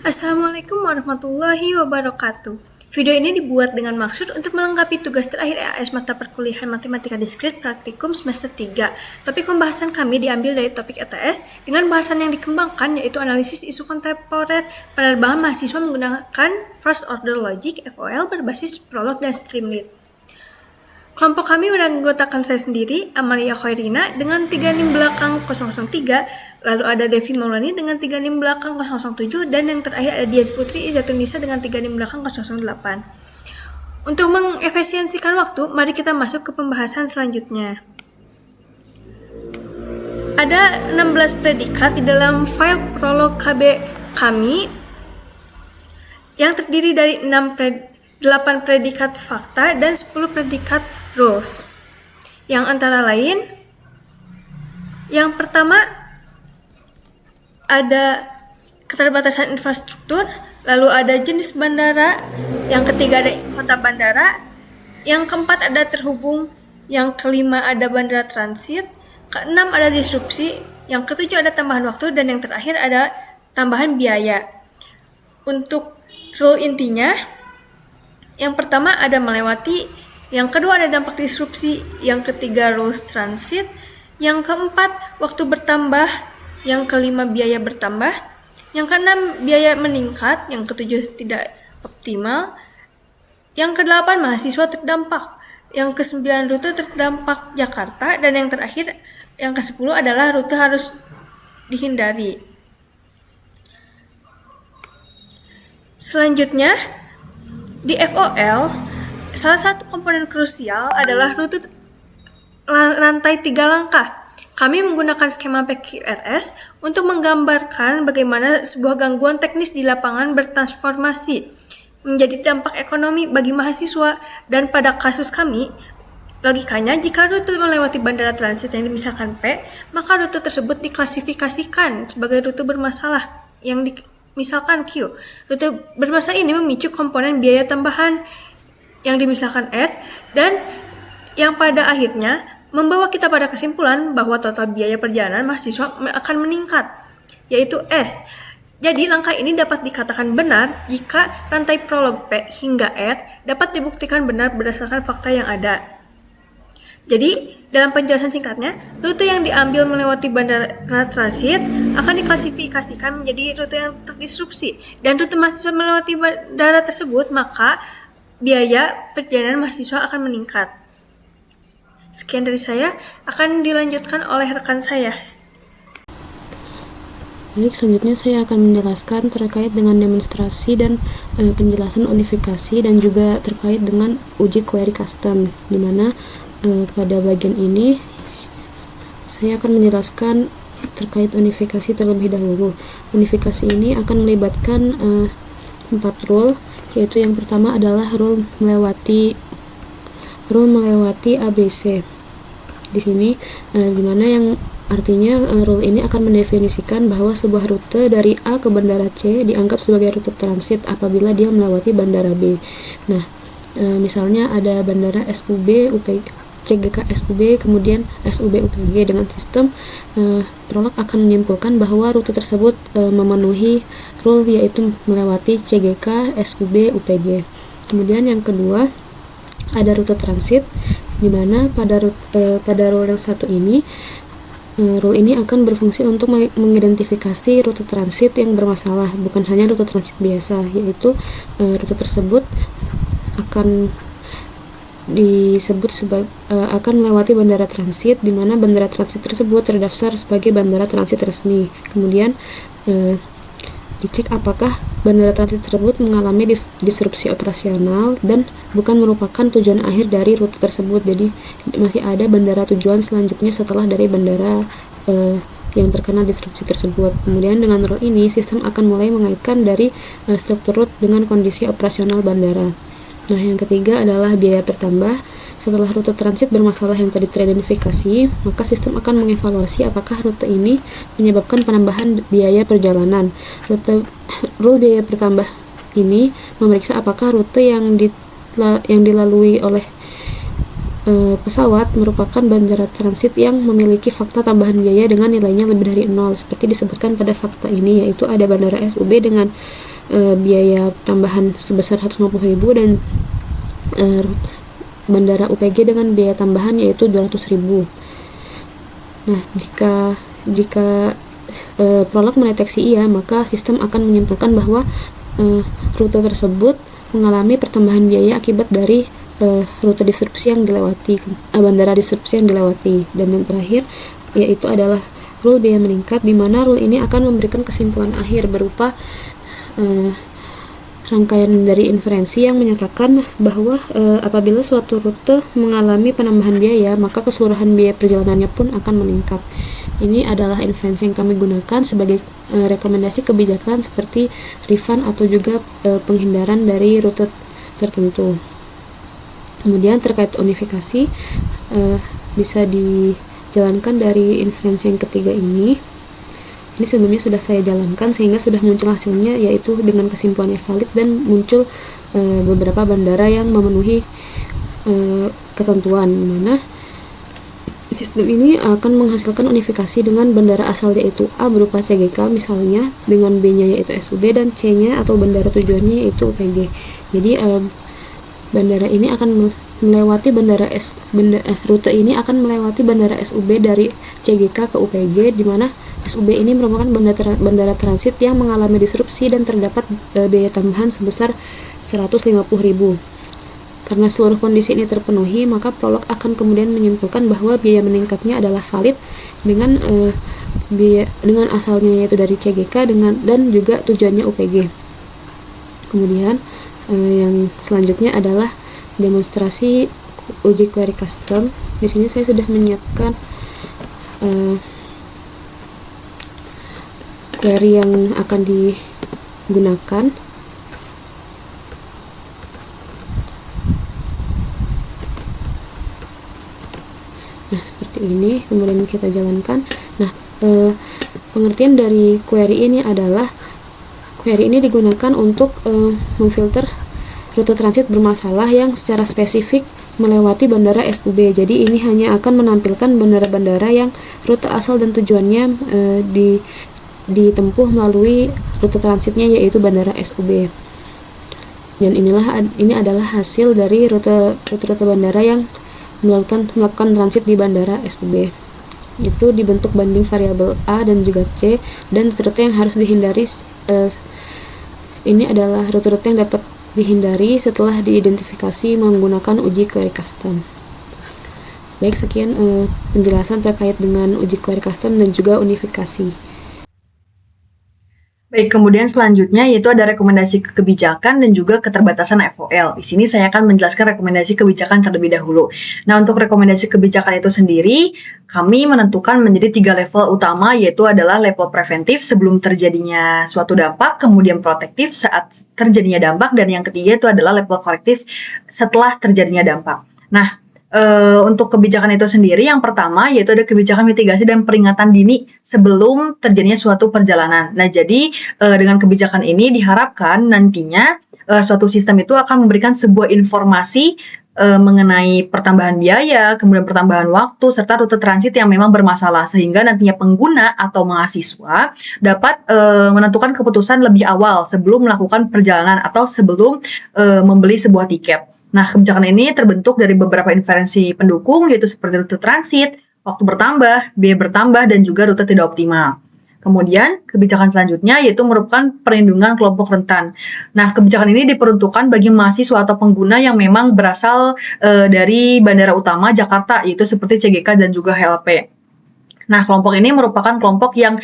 Assalamualaikum warahmatullahi wabarakatuh. Video ini dibuat dengan maksud untuk melengkapi tugas terakhir EAS mata perkuliahan Matematika Diskrit Praktikum semester 3. Topik pembahasan kami diambil dari topik ETS dengan bahasan yang dikembangkan yaitu analisis isu kontemporer penerbangan mahasiswa menggunakan First Order Logic (FOL) berbasis prolog dan streamlit. Kelompok kami beranggotakan saya sendiri, Amalia Khairina dengan 3 NIM belakang 003, lalu ada Devi Maulani dengan 3 NIM belakang 007, dan yang terakhir ada Dias Putri Izatunisa dengan 3 NIM belakang 008. Untuk mengefisiensikan waktu, mari kita masuk ke pembahasan selanjutnya. Ada 16 predikat di dalam file prolog KB kami yang terdiri dari 8 predikat fakta dan 10 predikat rules. Yang antara lain, yang pertama ada keterbatasan infrastruktur, lalu ada jenis bandara, yang ketiga ada kota bandara, yang keempat ada terhubung, yang kelima ada bandara transit, keenam ada disrupsi, yang ketujuh ada tambahan waktu, dan yang terakhir ada tambahan biaya. Untuk rule intinya, yang pertama ada melewati, yang kedua ada dampak disrupsi, yang ketiga rules transit, yang keempat waktu bertambah, yang kelima biaya bertambah, yang keenam biaya meningkat, yang ketujuh tidak optimal, yang kedelapan mahasiswa terdampak, yang kesembilan rute terdampak Jakarta, dan yang terakhir yang ke-10 adalah rute harus dihindari. Selanjutnya, di FOL, salah satu komponen krusial adalah rute rantai 3 langkah. Kami menggunakan skema PQRS untuk menggambarkan bagaimana sebuah gangguan teknis di lapangan bertransformasi menjadi dampak ekonomi bagi mahasiswa, dan pada kasus kami, logikanya jika rute melewati bandara transit yang misalkan P, maka rute tersebut diklasifikasikan sebagai rute bermasalah yang misalkan Q. Rute bermasalah ini memicu komponen biaya tambahan yang dimisalkan R, dan yang pada akhirnya membawa kita pada kesimpulan bahwa total biaya perjalanan mahasiswa akan meningkat, yaitu S. Jadi langkah ini dapat dikatakan benar jika rantai prolog P hingga R dapat dibuktikan benar berdasarkan fakta yang ada. Jadi, dalam penjelasan singkatnya, rute yang diambil melewati bandara transit akan diklasifikasikan menjadi rute yang terdisrupsi, dan rute mahasiswa melewati bandara tersebut, maka biaya perjalanan mahasiswa akan meningkat. Sekian dari saya, akan dilanjutkan oleh rekan saya. Baik, selanjutnya saya akan menjelaskan terkait dengan demonstrasi dan penjelasan unifikasi, dan juga terkait dengan uji query custom, di mana pada bagian ini saya akan menjelaskan terkait unifikasi terlebih dahulu. Unifikasi ini akan melibatkan 4 rule, yaitu yang pertama adalah rule melewati ABC. Di sini dimana yang artinya rule ini akan mendefinisikan bahwa sebuah rute dari A ke bandara C dianggap sebagai rute transit apabila dia melewati bandara B. Nah, misalnya ada bandara SUB, CGK SUB, kemudian SUB UPG. Dengan sistem prolog akan menyimpulkan bahwa rute tersebut memenuhi rule, yaitu melewati CGK SUB UPG. Kemudian yang kedua ada rute transit, di mana pada rule yang satu ini rule ini akan berfungsi untuk mengidentifikasi rute transit yang bermasalah, bukan hanya rute transit biasa, yaitu rute tersebut akan disebut sebagai akan melewati bandara transit, di mana bandara transit tersebut terdaftar sebagai bandara transit resmi. Kemudian dicek apakah bandara transit tersebut mengalami disrupsi operasional dan bukan merupakan tujuan akhir dari rute tersebut. Jadi masih ada bandara tujuan selanjutnya setelah dari bandara yang terkena disrupsi tersebut. Kemudian dengan rule ini sistem akan mulai mengaitkan dari struktur rute dengan kondisi operasional bandara. Nah, yang ketiga adalah biaya bertambah. Setelah rute transit bermasalah yang tadi teridentifikasi, maka sistem akan mengevaluasi apakah rute ini menyebabkan penambahan biaya perjalanan. Rule biaya bertambah ini memeriksa apakah rute yang dilalui oleh pesawat merupakan bandara transit yang memiliki fakta tambahan biaya dengan nilainya lebih dari 0, seperti disebutkan pada fakta ini, yaitu ada bandara SUB dengan biaya tambahan sebesar 150.000 dan bandara UPG dengan biaya tambahan yaitu 200.000. Nah, jika Prolog mendeteksi iya, maka sistem akan menyimpulkan bahwa rute tersebut mengalami pertambahan biaya akibat dari rute disrupsi yang dilewati, bandara disrupsi yang dilewati. Dan yang terakhir yaitu adalah rule biaya meningkat, di mana rule ini akan memberikan kesimpulan akhir berupa rangkaian dari inferensi yang menyatakan bahwa apabila suatu rute mengalami penambahan biaya, maka keseluruhan biaya perjalanannya pun akan meningkat. Ini adalah inferensi yang kami gunakan sebagai rekomendasi kebijakan seperti refund atau juga penghindaran dari rute tertentu. Kemudian terkait unifikasi bisa dijalankan dari inferensi yang ketiga ini. Ini sebelumnya sudah saya jalankan sehingga sudah muncul hasilnya, yaitu dengan kesimpulannya valid dan muncul beberapa bandara yang memenuhi ketentuan, mana sistem ini akan menghasilkan unifikasi dengan bandara asal yaitu A berupa CGK misalnya, dengan B-nya yaitu SUB dan C-nya atau bandara tujuannya yaitu UPG. Jadi bandara ini akan melewati rute ini akan melewati bandara SUB dari CGK ke UPG, di mana SUB ini merupakan bandara transit yang mengalami disrupsi dan terdapat biaya tambahan sebesar 150.000. Karena seluruh kondisi ini terpenuhi, maka Prolog akan kemudian menyimpulkan bahwa biaya meningkatnya adalah valid dengan dengan asalnya yaitu dari CGK dan juga tujuannya UPG. Kemudian yang selanjutnya adalah demonstrasi uji query custom. Di sini saya sudah menyiapkan query yang akan digunakan. Nah, seperti ini, kemudian kita jalankan. Nah, pengertian dari query ini adalah query ini digunakan untuk memfilter rute transit bermasalah yang secara spesifik melewati bandara SUB. Jadi ini hanya akan menampilkan bandara-bandara yang rute asal dan tujuannya ditempuh melalui rute transitnya yaitu bandara SUB. Dan ini adalah hasil dari rute bandara yang melakukan transit di bandara SUB. Itu dibentuk banding variabel A dan juga C, dan rute yang harus dihindari ini adalah rute-rute yang dapat dihindari setelah diidentifikasi menggunakan uji query custom. Baik, sekian penjelasan terkait dengan uji query custom dan juga unifikasi. Baik, kemudian selanjutnya yaitu ada rekomendasi kebijakan dan juga keterbatasan FOL. Di sini saya akan menjelaskan rekomendasi kebijakan terlebih dahulu. Nah, untuk rekomendasi kebijakan itu sendiri, kami menentukan menjadi 3 level utama, yaitu adalah level preventif sebelum terjadinya suatu dampak, kemudian protektif saat terjadinya dampak, dan yang ketiga itu adalah level korektif setelah terjadinya dampak. Nah, untuk kebijakan itu sendiri, yang pertama yaitu ada kebijakan mitigasi dan peringatan dini sebelum terjadinya suatu perjalanan. Nah, jadi dengan kebijakan ini diharapkan nantinya suatu sistem itu akan memberikan sebuah informasi mengenai pertambahan biaya, kemudian pertambahan waktu, serta rute transit yang memang bermasalah, sehingga nantinya pengguna atau mahasiswa dapat menentukan keputusan lebih awal sebelum melakukan perjalanan atau sebelum membeli sebuah tiket. Nah, kebijakan ini terbentuk dari beberapa inferensi pendukung, yaitu seperti rute transit, waktu bertambah, biaya bertambah, dan juga rute tidak optimal. Kemudian, kebijakan selanjutnya yaitu merupakan perlindungan kelompok rentan. Nah, kebijakan ini diperuntukkan bagi mahasiswa atau pengguna yang memang berasal dari bandara utama Jakarta, yaitu seperti CGK dan juga HLP. Nah, kelompok ini merupakan kelompok yang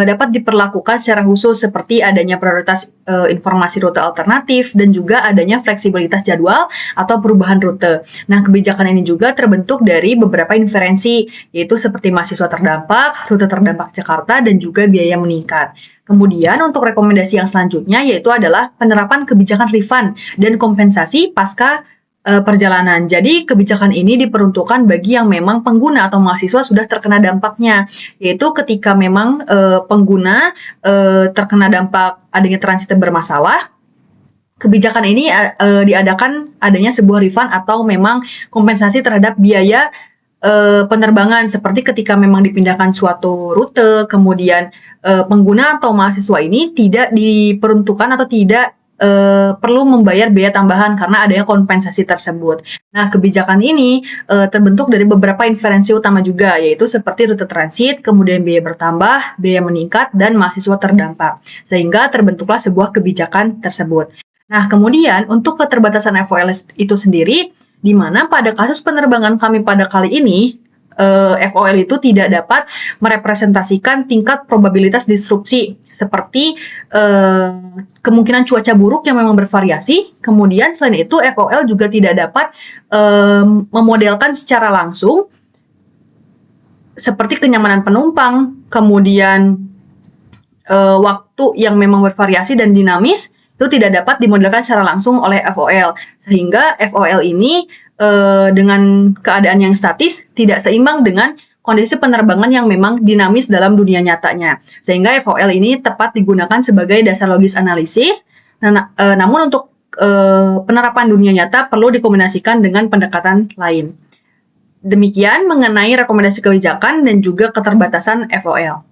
dapat diperlakukan secara khusus seperti adanya prioritas informasi rute alternatif dan juga adanya fleksibilitas jadwal atau perubahan rute. Nah, kebijakan ini juga terbentuk dari beberapa inferensi, yaitu seperti mahasiswa terdampak, rute terdampak Jakarta, dan juga biaya meningkat. Kemudian untuk rekomendasi yang selanjutnya yaitu adalah penerapan kebijakan refund dan kompensasi pasca perjalanan. Jadi kebijakan ini diperuntukkan bagi yang memang pengguna atau mahasiswa sudah terkena dampaknya, yaitu ketika memang pengguna terkena dampak adanya transit bermasalah, kebijakan ini diadakan adanya sebuah refund atau memang kompensasi terhadap biaya penerbangan, seperti ketika memang dipindahkan suatu rute, kemudian pengguna atau mahasiswa ini tidak diperuntukkan atau tidak perlu membayar biaya tambahan karena adanya kompensasi tersebut. Nah, kebijakan ini terbentuk dari beberapa inferensi utama juga, yaitu seperti rute transit, kemudian biaya bertambah, biaya meningkat, dan mahasiswa terdampak. Sehingga terbentuklah sebuah kebijakan tersebut. Nah, kemudian untuk keterbatasan FOL itu sendiri, di mana pada kasus penerbangan kami pada kali ini, FOL itu tidak dapat merepresentasikan tingkat probabilitas disrupsi, seperti kemungkinan cuaca buruk yang memang bervariasi. Kemudian selain itu, FOL juga tidak dapat memodelkan secara langsung seperti kenyamanan penumpang, kemudian waktu yang memang bervariasi dan dinamis, itu tidak dapat dimodelkan secara langsung oleh FOL. Sehingga FOL ini dengan keadaan yang statis tidak seimbang dengan kondisi penerbangan yang memang dinamis dalam dunia nyatanya. Sehingga FOL ini tepat digunakan sebagai dasar logis analisis. Namun untuk penerapan dunia nyata perlu dikombinasikan dengan pendekatan lain. Demikian mengenai rekomendasi kebijakan dan juga keterbatasan FOL.